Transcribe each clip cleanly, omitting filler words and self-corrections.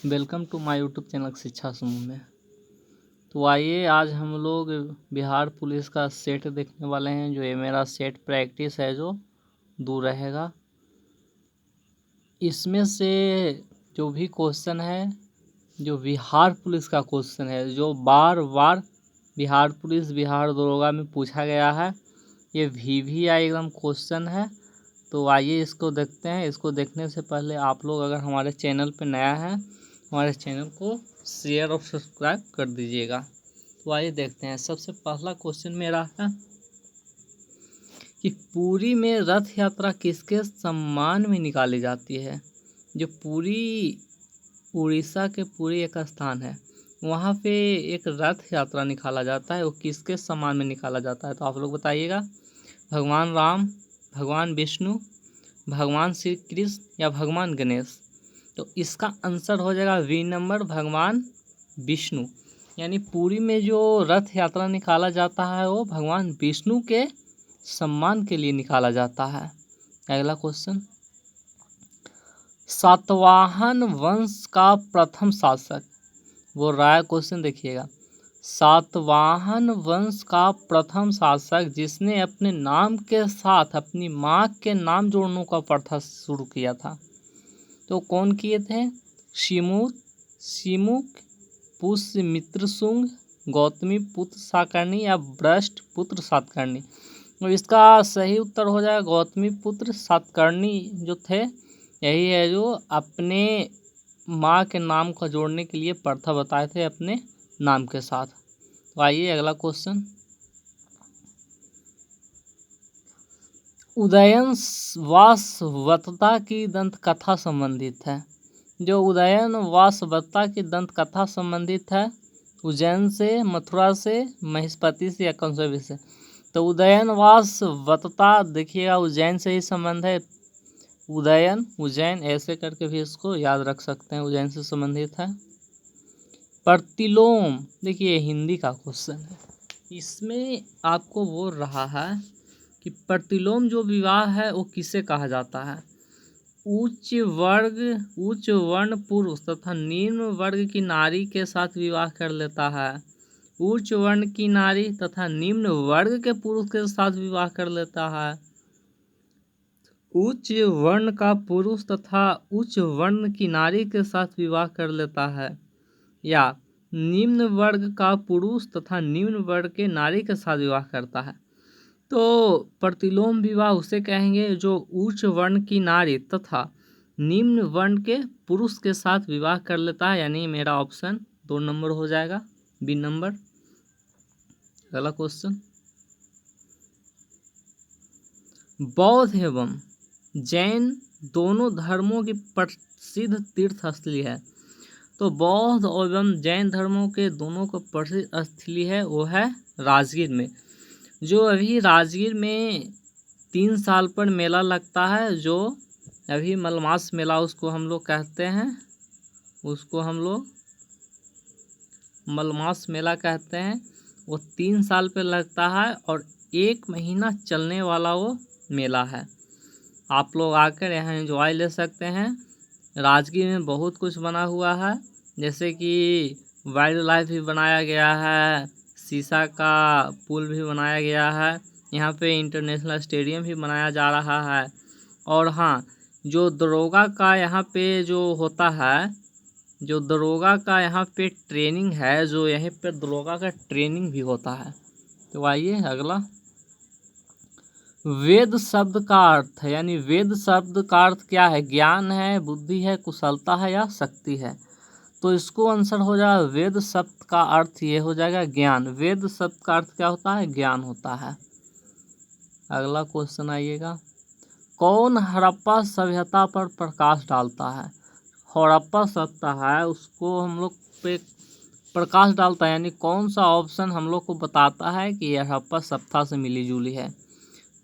Welcome to my YouTube channel Shiksha Samuh में। तो आइए आज हम लोग बिहार पुलिस का सेट देखने वाले हैं। जो ये मेरा सेट प्रैक्टिस है जो दूर रहेगा, इसमें से जो भी क्वेश्चन है जो बिहार पुलिस का क्वेश्चन है जो बार बार बिहार पुलिस बिहार दरोगा में पूछा गया है, ये VVI एकदम क्वेश्चन है। तो आइए इसको देखते हैं। इसको देखने से पहले आप लोग अगर हमारे चैनल पर नया है हमारे चैनल को शेयर और सब्सक्राइब कर दीजिएगा। तो आइए देखते हैं। सबसे पहला क्वेश्चन मेरा है कि पुरी में रथ यात्रा किसके सम्मान में निकाली जाती है। जो पुरी उड़ीसा के पुरी एक स्थान है, वहाँ पे एक रथ यात्रा निकाला जाता है, वो किसके सम्मान में निकाला जाता है। तो आप लोग बताइएगा, भगवान राम, भगवान विष्णु, भगवान श्री कृष्ण या भगवान गणेश। तो इसका आंसर हो जाएगा बी नंबर, भगवान विष्णु। यानी पुरी में जो रथ यात्रा निकाला जाता है वो भगवान विष्णु के सम्मान के लिए निकाला जाता है। अगला क्वेश्चन, सातवाहन वंश का प्रथम शासक, वो रहा क्वेश्चन देखिएगा। सातवाहन वंश का प्रथम शासक जिसने अपने नाम के साथ अपनी माँ के नाम जोड़ने का प्रथा शुरू किया था, तो कौन किए थे। शिमुक, पुष्यमित्र शुंग, गौतमी पुत्र सातकर्णी या वृष्ट पुत्र सातकर्णी। तो इसका सही उत्तर हो जाएगा गौतमी पुत्र सातकर्णी जो थे, यही है जो अपने माँ के नाम को जोड़ने के लिए प्रथा बताए थे अपने नाम के साथ। तो आइए अगला क्वेश्चन, उदयन वासवदत्ता की दंत कथा संबंधित है। जो उदयन वासवदत्ता की दंत कथा संबंधित है उज्जैन से, मथुरा से, महिष्मति से या कंसौली से। तो उदयन वासवदत्ता देखिएगा उज्जैन से ही संबंध है। उदयन उज्जैन ऐसे करके भी इसको याद रख सकते हैं, उज्जैन से संबंधित है। प्रतिलोम, देखिए हिंदी का क्वेश्चन है, इसमें आपको बोल रहा है कि प्रतिलोम जो विवाह है वो किसे कहा जाता है। उच्च वर्ण पुरुष तथा निम्न वर्ग की नारी के साथ विवाह कर लेता है। उच्च वर्ण की नारी तथा निम्न वर्ग के पुरुष के साथ विवाह कर लेता है। उच्च वर्ण का पुरुष तथा उच्च वर्ण की नारी के साथ विवाह कर लेता है, या निम्न वर्ग का पुरुष तथा निम्न वर्ग के नारी के साथ विवाह करता है। तो प्रतिलोम विवाह उसे कहेंगे जो उच्च वर्ण की नारी तथा निम्न वर्ण के पुरुष के साथ विवाह कर लेता है। यानी मेरा ऑप्शन 2 नंबर हो जाएगा, बी नंबर। अगला क्वेश्चन, बौद्ध एवं जैन दोनों धर्मों की प्रसिद्ध तीर्थ स्थली है। तो बौद्ध एवं जैन धर्मों के दोनों को प्रसिद्ध स्थली है वो है राजगीर में। जो अभी राजगीर में 3 साल पर मेला लगता है, जो अभी मलमास मेला उसको हम लोग कहते हैं, उसको हम लोग मलमास मेला कहते हैं। वो 3 साल पे लगता है और 1 महीना चलने वाला वो मेला है। आप लोग आकर यहाँ एंजॉय ले सकते हैं। राजगीर में बहुत कुछ बना हुआ है, जैसे कि वाइल्ड लाइफ भी बनाया गया है, शीशा का पुल भी बनाया गया है, यहाँ पे इंटरनेशनल स्टेडियम भी बनाया जा रहा है। और हाँ, जो दरोगा का यहाँ पे जो होता है, जो दरोगा का यहाँ पे ट्रेनिंग है, जो यहीं पे दरोगा का ट्रेनिंग भी होता है। तो आइए अगला, वेद शब्द का अर्थ है, यानी वेद शब्द का अर्थ क्या है। ज्ञान है, बुद्धि है, कुशलता है या शक्ति है। तो इसको आंसर हो जाएगा वेद शब्द का अर्थ ये हो जाएगा ज्ञान। वेद शब्द का अर्थ क्या होता है, ज्ञान होता है। अगला क्वेश्चन आइएगा, कौन हड़प्पा सभ्यता पर प्रकाश डालता है। हड़प्पा सभ्यता है उसको हम लोग पे प्रकाश डालता है, यानी कौन सा ऑप्शन हम लोग को बताता है कि यह हड़प्पा सभ्यता से मिली जुली है।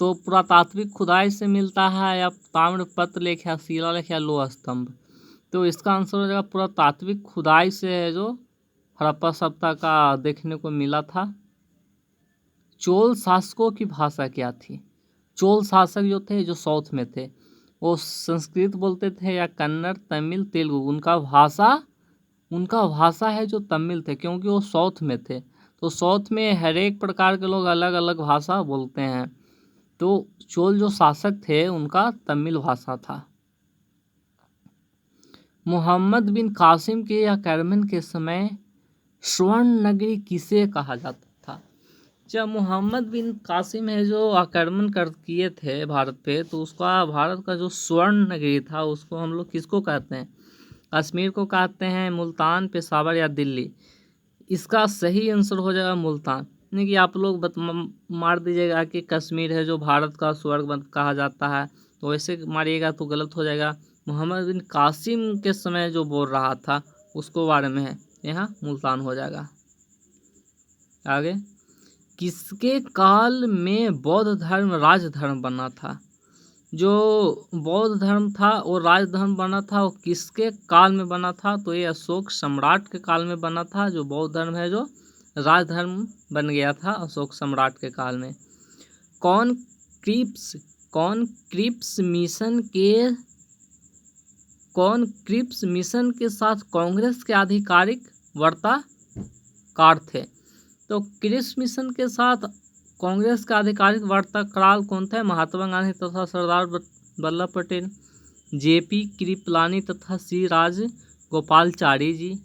तो पुरातात्विक खुदाई से मिलता है, या ताम्रपत्र लेख या शिलालेख या लोह स्तंभ। तो इसका आंसर हो जाएगा पुरातात्विक खुदाई से है जो हड़प्पा सभ्यता का देखने को मिला था। चोल शासकों की भाषा क्या थी। चोल शासक जो थे जो साउथ में थे, वो संस्कृत बोलते थे या कन्नड़, तमिल, तेलुगु, उनका भाषा है जो तमिल थे, क्योंकि वो साउथ में थे। तो साउथ में हर एक प्रकार के लोग अलग अलग भाषा बोलते हैं। तो चोल जो शासक थे उनका तमिल भाषा था। मोहम्मद बिन कासिम के आक्रमण के समय स्वर्ण नगरी किसे कहा जाता था? जब मोहम्मद बिन कासिम है जो आक्रमण कर किए थे भारत पे, तो उसका भारत का जो स्वर्ण नगरी था उसको हम लोग किसको कहते हैं? कश्मीर को कहते हैं, मुल्तान, पेशावर या दिल्ली। इसका सही आंसर हो जाएगा मुल्तान। नहीं कि आप लोग मार दीजिएगा कि कश्मीर है जो भारत का स्वर्ग कहा जाता है, तो वैसे मारिएगा तो गलत हो जाएगा। मोहम्मद बिन कासिम के समय जो बोल रहा था उसको बारे में है, यहाँ मुल्तान हो जाएगा। आगे, किसके काल में बौद्ध धर्म राजधर्म बना था? जो बौद्ध धर्म था वो राजधर्म बना था, वो किसके काल में बना था? तो ये अशोक सम्राट के काल में बना था। जो बौद्ध धर्म है जो राजधर्म बन गया था अशोक सम्राट के काल में। कौन क्रिप्स मिशन के साथ कांग्रेस के आधिकारिक वार्ताकार थे? तो क्रिप्स मिशन के साथ कांग्रेस का आधिकारिक वार्ताकार कौन थे? महात्मा गांधी तथा सरदार वल्लभ पटेल, जेपी कृपलानी तथा सी राजगोपालाचारी जी,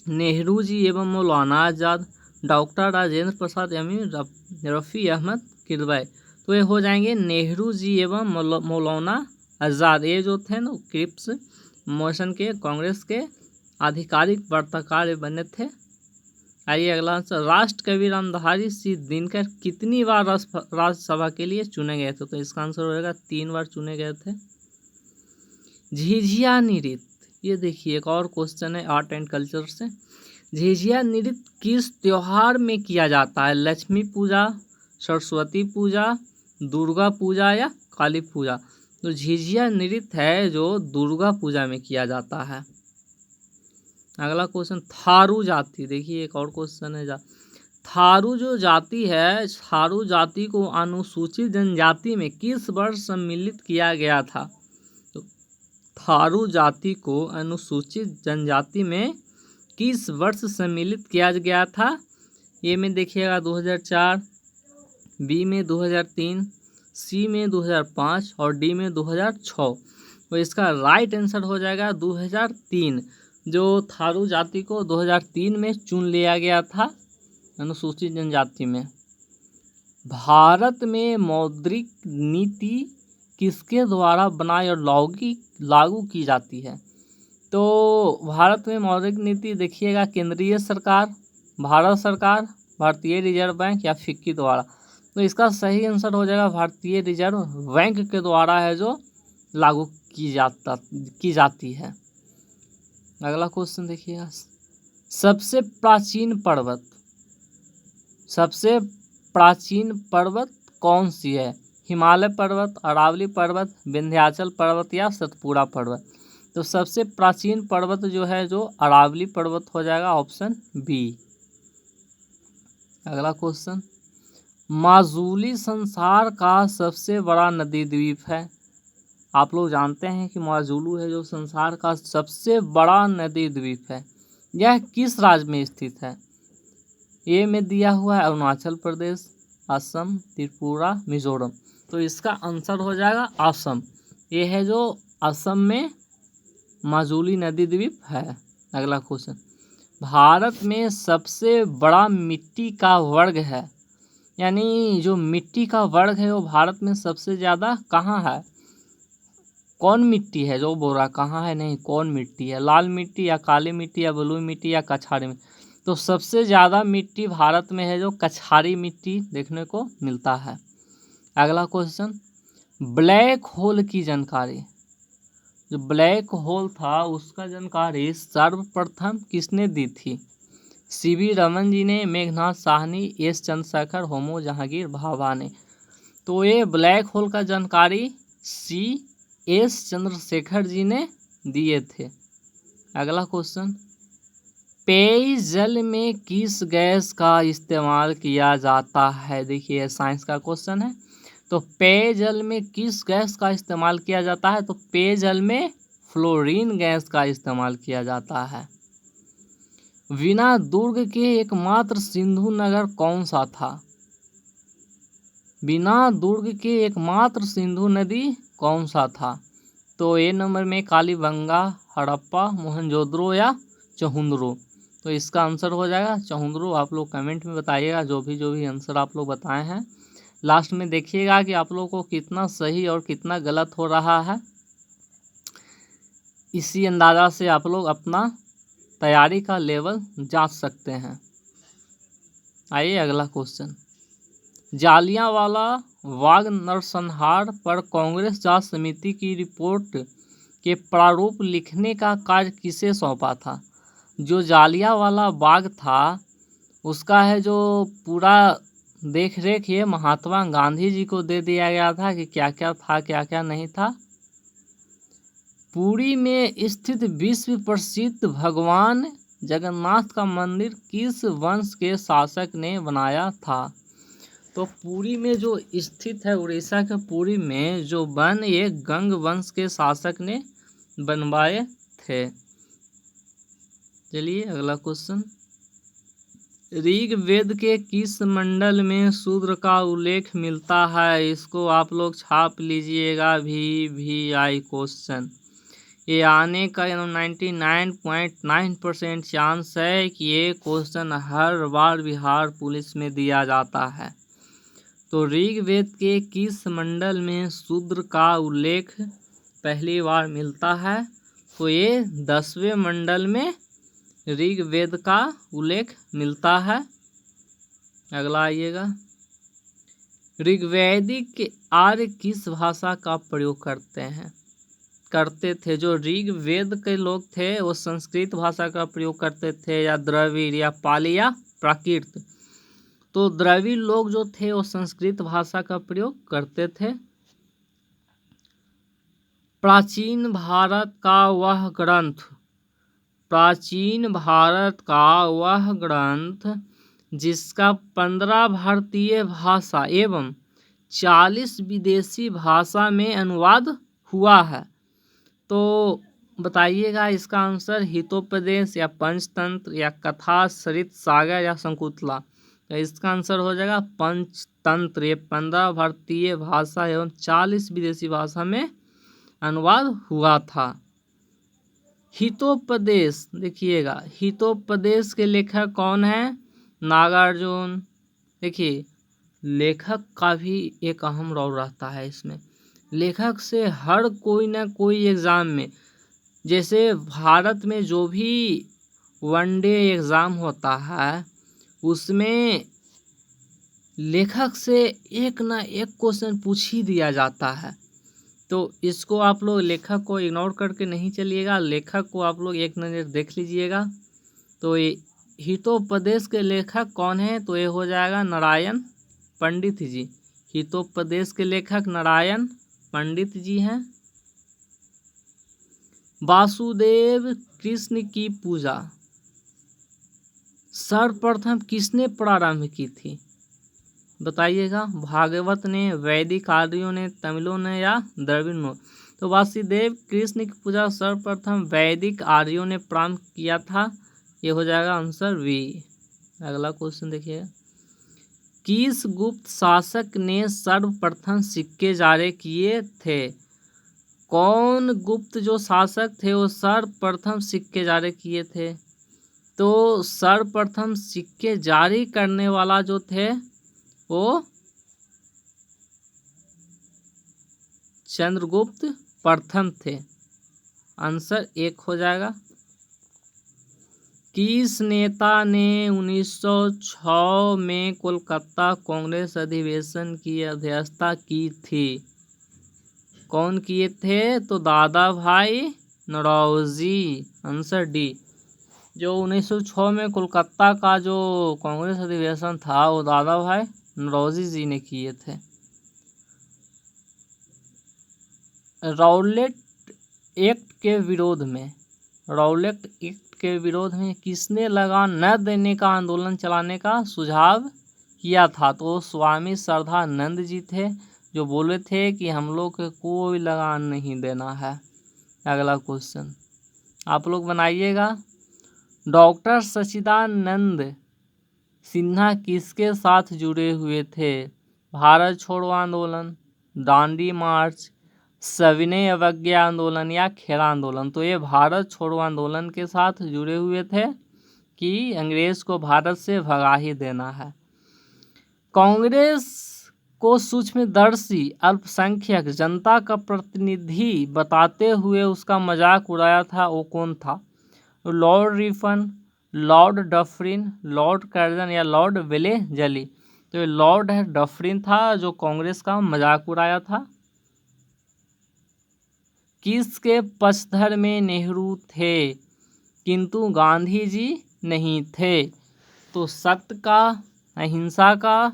नेहरू जी एवं मौलाना आज़ाद, डॉक्टर राजेंद्र प्रसाद एवं रफ़ी अहमद किदवई। तो ये हो जाएंगे नेहरू जी एवं मौलाना आज़ाद। ये जो थे ना क्रिप्स मिशन के कांग्रेस के आधिकारिक वार्ताकार बने थे। आइए अगला आंसर, राष्ट्र कवि रामधारी सिंह दिनकर कितनी बार राज्यसभा के लिए चुने गए थे? तो इसका आंसर होगा 3 बार चुने गए थे। झिझिया नृत्य, ये देखिए एक और क्वेश्चन है आर्ट एंड कल्चर से। झिझिया नृत्य किस त्योहार में किया जाता है? लक्ष्मी पूजा, सरस्वती पूजा, दुर्गा पूजा या काली पूजा? तो झिझिया नृत्य है जो दुर्गा पूजा में किया जाता है। अगला क्वेश्चन, थारू जाति, देखिए एक और क्वेश्चन है थारू जो जाति है, थारू जाति को अनुसूचित जनजाति में किस वर्ष सम्मिलित किया गया था? तो थारू जाति को अनुसूचित जनजाति में किस वर्ष सम्मिलित किया गया था? ए में देखिएगा 2004, बी में 2003, सी में 2005 और डी में 2006। तो इसका राइट आंसर हो जाएगा 2003। जो थारू जाति को 2003 में चुन लिया गया था अनुसूचित जनजाति में। भारत में मौद्रिक नीति किसके द्वारा बनाई और लागू की जाती है? तो भारत में मौद्रिक नीति देखिएगा केंद्रीय सरकार, भारत सरकार, भारतीय रिजर्व बैंक या फिक्की द्वारा। तो इसका सही आंसर हो जाएगा भारतीय रिजर्व बैंक के द्वारा है जो लागू की जाती है। अगला क्वेश्चन देखिएगा, सबसे प्राचीन पर्वत कौन सी है? हिमालय पर्वत, अरावली पर्वत, विंध्याचल पर्वत या सतपुड़ा पर्वत? तो सबसे प्राचीन पर्वत जो है जो अरावली पर्वत हो जाएगा, ऑप्शन बी। अगला क्वेश्चन, माजुली संसार का सबसे बड़ा नदी द्वीप है। आप लोग जानते हैं कि माजुलू है जो संसार का सबसे बड़ा नदी द्वीप है। यह किस राज्य में स्थित है? ए में दिया हुआ है अरुणाचल प्रदेश, असम, त्रिपुरा, मिजोरम। तो इसका आंसर हो जाएगा असम। ये है जो असम में माजुली नदी द्वीप है। अगला क्वेश्चन, भारत में सबसे बड़ा मिट्टी का वर्ग है, यानी जो मिट्टी का वर्ग है वो भारत में सबसे ज़्यादा कहाँ है? कौन मिट्टी है जो बोल रहा कहाँ है, नहीं कौन मिट्टी है? लाल मिट्टी या काली मिट्टी या बलुई मिट्टी या कछारी मिट्टी? तो सबसे ज़्यादा मिट्टी भारत में है जो कछारी मिट्टी देखने को मिलता है। अगला क्वेश्चन, ब्लैक होल की जानकारी, जो ब्लैक होल था उसका जानकारी सर्वप्रथम किसने दी थी? सीवी रमन जी ने, मेघनाथ साहनी, एस चंद्रशेखर, होमो जहांगीर भाभा ने। तो ये ब्लैक होल का जानकारी एस चंद्रशेखर जी ने दिए थे। अगला क्वेश्चन, पेयजल में किस गैस का इस्तेमाल किया जाता है? देखिए साइंस का क्वेश्चन है। तो पेयजल में किस गैस का इस्तेमाल किया जाता है? तो पेयजल में फ्लोरीन गैस का इस्तेमाल किया जाता है। बिना दुर्ग के एकमात्र सिंधु नगर कौन सा था? बिना दुर्ग के एकमात्र सिंधु नदी कौन सा था? तो ए नंबर में कालीबंगा, हड़प्पा, मोहनजोदड़ो या चहुंदरो। तो इसका आंसर हो जाएगा चहुंदरो। आप लोग कमेंट में बताइएगा जो भी आंसर आप लोग बताए हैं। लास्ट में देखिएगा कि आप लोग को कितना सही और कितना गलत हो रहा है। इसी अंदाज़ा से आप लोग अपना तैयारी का लेवल जांच सकते हैं। आइए अगला क्वेश्चन। जालियांवाला बाग नरसंहार पर कांग्रेस जांच समिति की रिपोर्ट के प्रारूप लिखने का कार्य किसे सौंपा था? जो जालियांवाला बाग था उसका है जो पूरा देख रेख ये महात्मा गांधी जी को दे दिया गया था कि क्या क्या था क्या क्या नहीं था। पुरी में स्थित विश्व प्रसिद्ध भगवान जगन्नाथ का मंदिर किस वंश के शासक ने बनाया था? तो पुरी में जो स्थित है उड़ीसा के पुरी में जो वन ये गंग वंश के शासक ने बनवाए थे। चलिए अगला क्वेश्चन। ऋग्वेद के किस मंडल में शूद्र का उल्लेख मिलता है? इसको आप लोग छाप लीजिएगा। VVI क्वेश्चन ये आने का 99.9% चांस है कि ये क्वेश्चन हर बार बिहार पुलिस में दिया जाता है। तो ऋग्वेद के किस मंडल में शूद्र का उल्लेख पहली बार मिलता है? तो ये 10वें मंडल में ऋग्वेद का उल्लेख मिलता है। अगला आइएगा। ऋग्वैदिक आर्य किस भाषा का प्रयोग करते थे? जो ऋग्वेद के लोग थे वो संस्कृत भाषा का प्रयोग करते थे या द्रविड़ या पाली या प्राकृत। तो द्रविड़ लोग जो थे वो संस्कृत भाषा का प्रयोग करते थे। प्राचीन भारत का वह ग्रंथ जिसका 15 भारतीय भाषा एवं 40 विदेशी भाषा में अनुवाद हुआ है। तो बताइएगा इसका आंसर हितोपदेश या पंचतंत्र या कथा, सरित सागर या शकुंतला। तो इसका आंसर हो जाएगा पंचतंत्र। ये 15 भारतीय भाषा एवं 40 विदेशी भाषा में अनुवाद हुआ था। हितोपदेश देखिएगा, हितोपदेश के लेखक कौन है? नागार्जुन। देखिए लेखक का भी एक अहम रोल रहता है इसमें। लेखक से हर कोई ना कोई एग्ज़ाम में, जैसे भारत में जो भी वनडे एग्ज़ाम होता है उसमें लेखक से एक ना एक क्वेश्चन पूछ ही दिया जाता है। तो इसको आप लोग लेखक को इग्नोर करके नहीं चलिएगा। लेखक को आप लोग एक नज़र देख लीजिएगा। तो ये हितोपदेश के लेखक कौन है? तो ये हो जाएगा नारायण पंडित जी। हितोपदेश के लेखक नारायण पंडित जी हैं। वासुदेव कृष्ण की पूजा सर्वप्रथम किसने प्रारंभ की थी? बताइएगा। भागवत ने, वैदिक आर्यों ने, तमिलों ने या द्रविड़ों? तो वासुदेव कृष्ण की पूजा सर्वप्रथम वैदिक आर्यों ने प्रारंभ किया था। ये हो जाएगा आंसर बी। अगला क्वेश्चन देखिए। किस गुप्त शासक ने सर्वप्रथम सिक्के जारी किए थे? कौन गुप्त जो शासक थे वो सर्वप्रथम सिक्के जारी किए थे? तो सर्वप्रथम सिक्के जारी करने वाला जो थे वो चंद्रगुप्त प्रथम थे। आंसर एक हो जाएगा। किस नेता ने 1906 में कोलकाता कांग्रेस अधिवेशन की अध्यक्षता की थी? कौन किए थे? तो दादा भाई नौरोजी। Answer D. जो 1906 में कोलकाता का जो कांग्रेस अधिवेशन था वो दादा भाई नौरोजी जी ने किए थे। रौलेट एक्ट के विरोध में किसने लगान न देने का आंदोलन चलाने का सुझाव किया था? तो स्वामी श्रद्धानंद जी थे, जो बोले थे कि हम लोग को कोई लगान नहीं देना है। अगला क्वेश्चन आप लोग बनाइएगा। डॉक्टर सच्चिदानंद सिन्हा किसके साथ जुड़े हुए थे? भारत छोड़ो आंदोलन, दांडी मार्च, सविनय अवज्ञा आंदोलन या खेड़ा आंदोलन। तो ये भारत छोड़ो आंदोलन के साथ जुड़े हुए थे कि अंग्रेज को भारत से भगा ही देना है। कांग्रेस को सूक्ष्मदर्शी अल्पसंख्यक जनता का प्रतिनिधि बताते हुए उसका मजाक उड़ाया था, वो कौन था? Lord Ripon, Lord Dufferin, Lord Curzon या लॉर्ड वेलेजली। तो ये लॉर्ड डफरिन था जो कांग्रेस का मजाक उड़ाया था। किसके पक्षधर में नेहरू थे किंतु गांधी जी नहीं थे? तो सत्य का, अहिंसा का,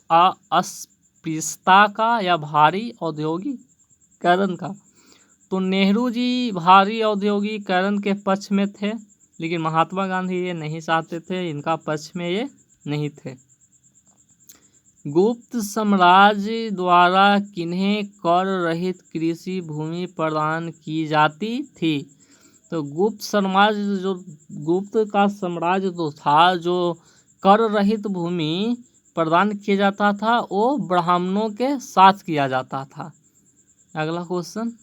अस्पृश्यता का या भारी औद्योगिकरण का? तो नेहरू जी भारी औद्योगिकरण के पक्ष में थे, लेकिन महात्मा गांधी ये नहीं चाहते थे, इनका पक्ष में ये नहीं थे। गुप्त साम्राज्य द्वारा किन्हें कर रहित कृषि भूमि प्रदान की जाती थी? तो गुप्त का साम्राज्य जो था, जो कर रहित भूमि प्रदान किया जाता था, वो ब्राह्मणों के साथ किया जाता था। अगला क्वेश्चन,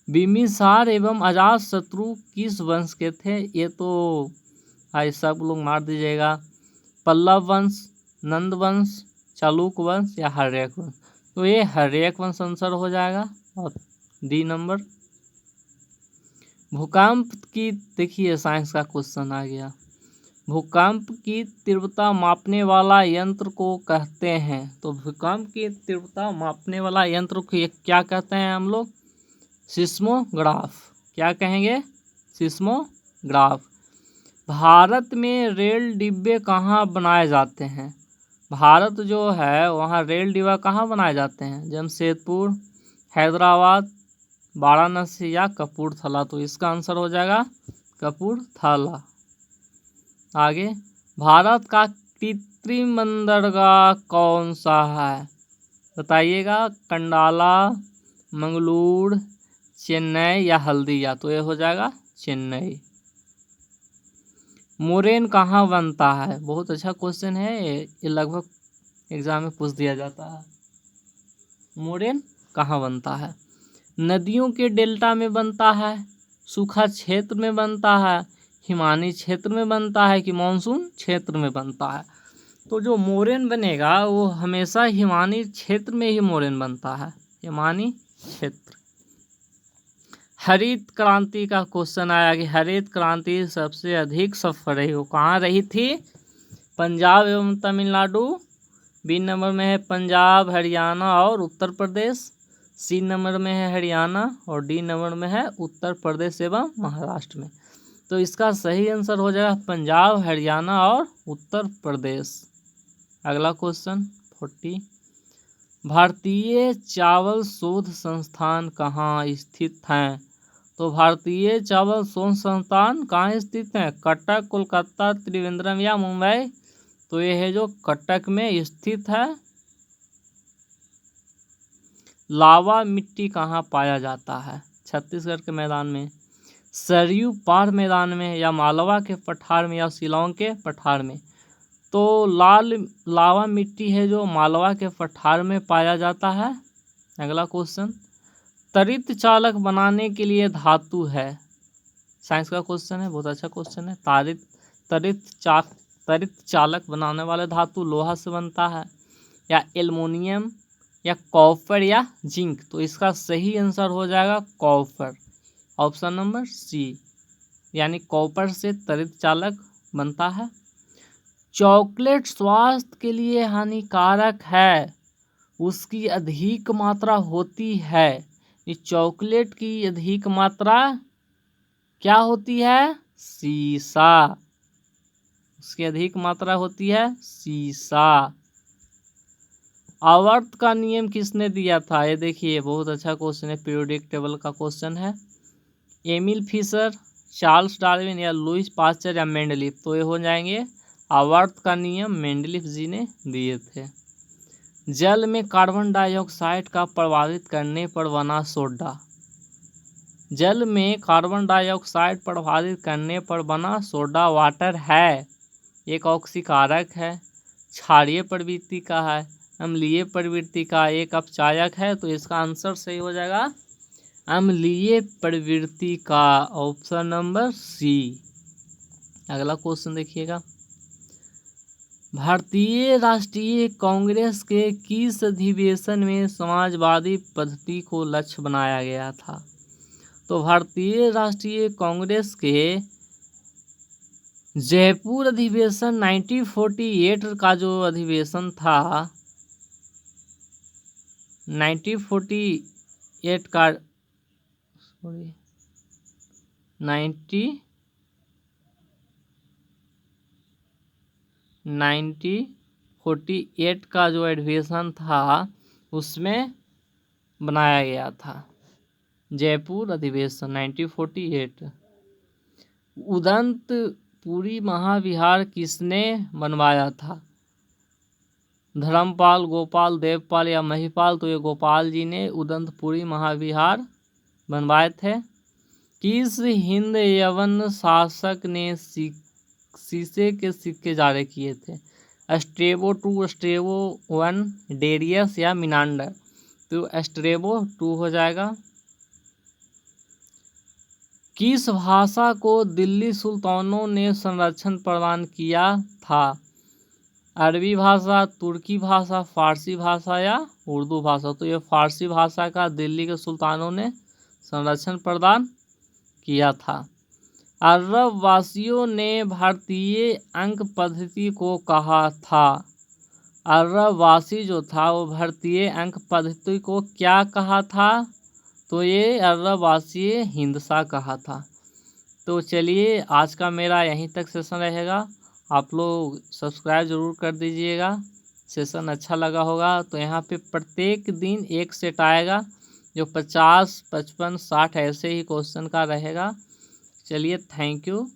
बिम्बिसार एवं अजातशत्रु किस वंश के थे? ये तो भाई सब लोग मार दीजिएगा। पल्लव वंश, नंद वंश, चालुक्य वंश या हर्यक वंश? तो ये हर्यक वंश आंसर हो जाएगा और डी नंबर। भूकंप की, देखिए साइंस का क्वेश्चन आ गया। भूकंप की तीव्रता मापने वाला यंत्र को कहते हैं? तो भूकंप की तीव्रता मापने वाला यंत्र को क्या कहते हैं हम लोग? सिस्मोग्राफ। क्या कहेंगे? सिस्मोग्राफ। भारत में रेल डिब्बे कहाँ बनाए जाते हैं? भारत जो है वहाँ रेल डिब्बा कहाँ बनाए जाते हैं? जमशेदपुर, हैदराबाद, वाराणसी या कपूरथला? तो इसका आंसर हो जाएगा कपूरथला। आगे, भारत का कृत्रिम बंदरगाह कौन सा है? बताइएगा। कंडाला, मंगलूर, चेन्नई या हल्दिया? तो ये हो जाएगा चेन्नई। मोरेन कहाँ बनता है? बहुत अच्छा क्वेश्चन है, ये लगभग एग्जाम में पूछ दिया जाता है। मोरेन कहाँ बनता है? नदियों के डेल्टा में बनता है, सूखा क्षेत्र में बनता है, हिमानी क्षेत्र में बनता है कि मानसून क्षेत्र में बनता है? तो जो मोरेन बनेगा वो हमेशा हिमानी क्षेत्र में ही मोरेन बनता है, हिमानी क्षेत्र। हरित क्रांति का क्वेश्चन आया कि हरित क्रांति सबसे अधिक सफल रही हो कहाँ रही थी? पंजाब एवं तमिलनाडु। बी नंबर में है पंजाब, हरियाणा और उत्तर प्रदेश। सी नंबर में है हरियाणा और डी नंबर में है उत्तर प्रदेश एवं महाराष्ट्र में। तो इसका सही आंसर हो जाएगा पंजाब, हरियाणा और उत्तर प्रदेश। अगला क्वेश्चन 40, भारतीय चावल शोध संस्थान कहाँ स्थित है? तो भारतीय चावल शोध संस्थान कहाँ स्थित है? कटक, कोलकाता, त्रिवेंद्रम या मुंबई? तो ये है जो कटक में स्थित है। लावा मिट्टी कहाँ पाया जाता है? छत्तीसगढ़ के मैदान में, सरयू पार मैदान में या मालवा के पठार में या शिलांग के पठार में? तो लावा मिट्टी है जो मालवा के पठार में पाया जाता है। अगला क्वेश्चन, तरित चालक बनाने के लिए धातु है? साइंस का क्वेश्चन है, बहुत अच्छा क्वेश्चन है। तरित चालक बनाने वाले धातु लोहा से बनता है या एल्युमिनियम या कॉपर या जिंक? तो इसका सही आंसर हो जाएगा कॉपर, ऑप्शन नंबर सी, यानी कॉपर से तरित चालक बनता है। चॉकलेट स्वास्थ्य के लिए हानिकारक है, उसकी अधिक मात्रा होती है। ये चॉकलेट की अधिक मात्रा क्या होती है? सीसा। उसकी अधिक मात्रा होती है सीसा। आवर्त का नियम किसने दिया था? ये देखिए बहुत अच्छा क्वेश्चन है, पीरियोडिक टेबल का क्वेश्चन है। एमिल फिशर, चार्ल्स डार्विन या लुईस पास्चर या मेंडलीफ? तो ये हो जाएंगे आवर्त का नियम मेंडलीफ जी ने दिए थे। जल में कार्बन डाइऑक्साइड का प्रभावित करने पर बना सोडा। जल में कार्बन डाइऑक्साइड प्रभावित करने पर बना सोडा वाटर है। एक ऑक्सीकारक है, क्षारीय प्रवृत्ति का है, अम्लीय प्रवृत्ति का, एक अपचायक है। तो इसका आंसर सही हो जाएगा अम्लीय प्रवृत्ति का, ऑप्शन नंबर सी। अगला क्वेश्चन देखिएगा, भारतीय राष्ट्रीय कांग्रेस के किस अधिवेशन में समाजवादी पद्धति को लक्ष्य बनाया गया था? तो भारतीय राष्ट्रीय कांग्रेस के जयपुर अधिवेशन 1948 का जो अधिवेशन था, 1948 का 1948 का जो अधिवेशन था उसमें बनाया गया था, जयपुर अधिवेशन 1948। उदंतपुरी महाविहार किसने बनवाया था? धर्मपाल, गोपाल, देवपाल या महिपाल? तो ये गोपाल जी ने उदंतपुरी महाविहार बनवाए थे। किस हिंद यवन शासक ने शीशे के सिक्के जारी किए थे? स्ट्रेबो 2, स्ट्रेबो 1, डेरियस या मिनांडर? तो स्ट्रेबो 2 हो जाएगा। किस भाषा को दिल्ली सुल्तानों ने संरक्षण प्रदान किया था? अरबी भाषा, तुर्की भाषा, फारसी भाषा या उर्दू भाषा? तो ये फारसी भाषा का दिल्ली के सुल्तानों ने संरक्षण प्रदान किया था। अरब वासियों ने भारतीय अंक पद्धति को कहा था? अरब वासी जो था वो भारतीय अंक पद्धति को क्या कहा था? तो ये अरब वासी हिंदसा कहा था। तो चलिए आज का मेरा यहीं तक सेशन रहेगा। आप लोग सब्सक्राइब ज़रूर कर दीजिएगा। सेशन अच्छा लगा होगा तो यहाँ पे प्रत्येक दिन एक सेट आएगा जो 50, 55, 60 ऐसे ही क्वेश्चन का रहेगा। चलिए, थैंक यू।